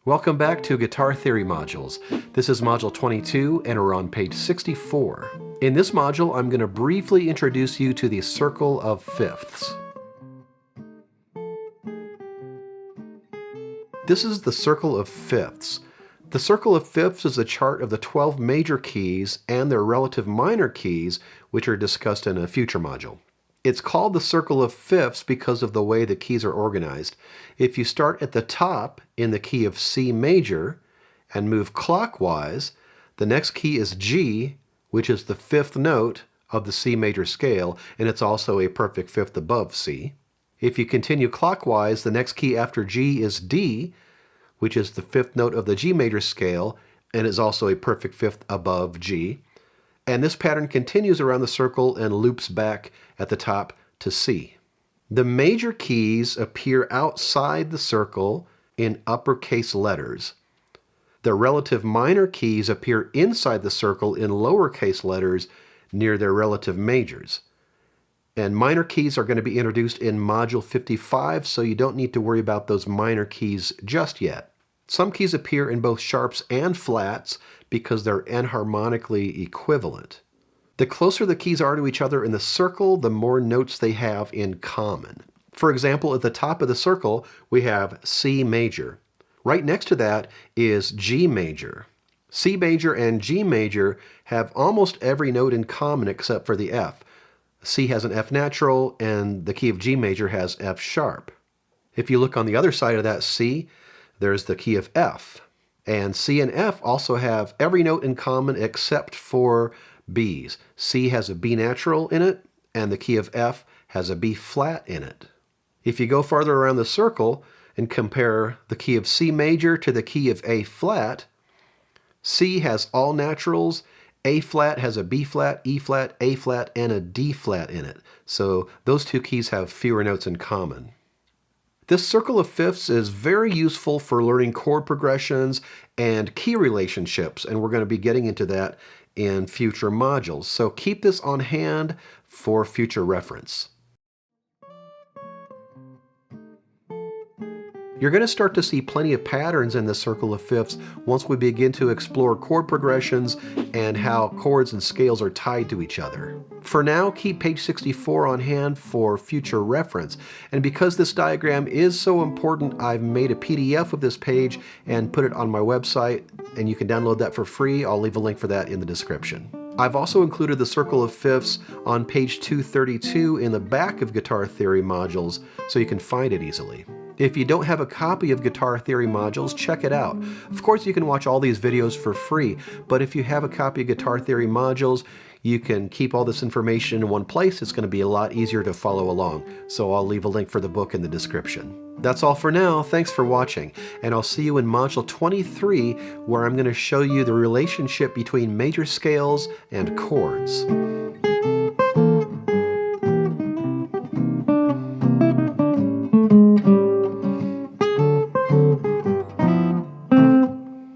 Welcome back to Guitar Theory Modules. This is Module 22 and we're on page 64. In this module, I'm going to briefly introduce you to the circle of fifths. This is the circle of fifths. The circle of fifths is a chart of the 12 major keys and their relative minor keys, which are discussed in a future module. It's called the circle of fifths because of the way the keys are organized. If you start at the top in the key of C major and move clockwise, the next key is G, which is the fifth note of the C major scale, and it's also a perfect fifth above C. If you continue clockwise, the next key after G is D, which is the fifth note of the G major scale, and is also a perfect fifth above G. And this pattern continues around the circle and loops back at the top to C. The major keys appear outside the circle in uppercase letters. The relative minor keys appear inside the circle in lowercase letters near their relative majors. And minor keys are going to be introduced in Module 55, so you don't need to worry about those minor keys just yet. Some keys appear in both sharps and flats because they're enharmonically equivalent. The closer the keys are to each other in the circle, the more notes they have in common. For example, at the top of the circle, we have C major. Right next to that is G major. C major and G major have almost every note in common except for the F. C has an F natural, and the key of G major has F sharp. If you look on the other side of that C, there's the key of F. And C and F also have every note in common except for B's. C has a B natural in it, and the key of F has a B flat in it. If you go farther around the circle and compare the key of C major to the key of A flat, C has all naturals, A flat has a B flat, E flat, A flat, and a D flat in it. So those two keys have fewer notes in common. This circle of fifths is very useful for learning chord progressions and key relationships, and we're going to be getting into that in future modules. So keep this on hand for future reference. You're going to start to see plenty of patterns in the circle of fifths once we begin to explore chord progressions and how chords and scales are tied to each other. For now, keep page 64 on hand for future reference. And because this diagram is so important, I've made a PDF of this page and put it on my website, and you can download that for free. I'll leave a link for that in the description. I've also included the circle of fifths on page 232 in the back of Guitar Theory Modules, so you can find it easily. If you don't have a copy of Guitar Theory Modules, check it out. Of course, you can watch all these videos for free, but if you have a copy of Guitar Theory Modules, you can keep all this information in one place. It's going to be a lot easier to follow along, so I'll leave a link for the book in the description. That's all for now. Thanks for watching, and I'll see you in Module 23, where I'm going to show you the relationship between major scales and chords.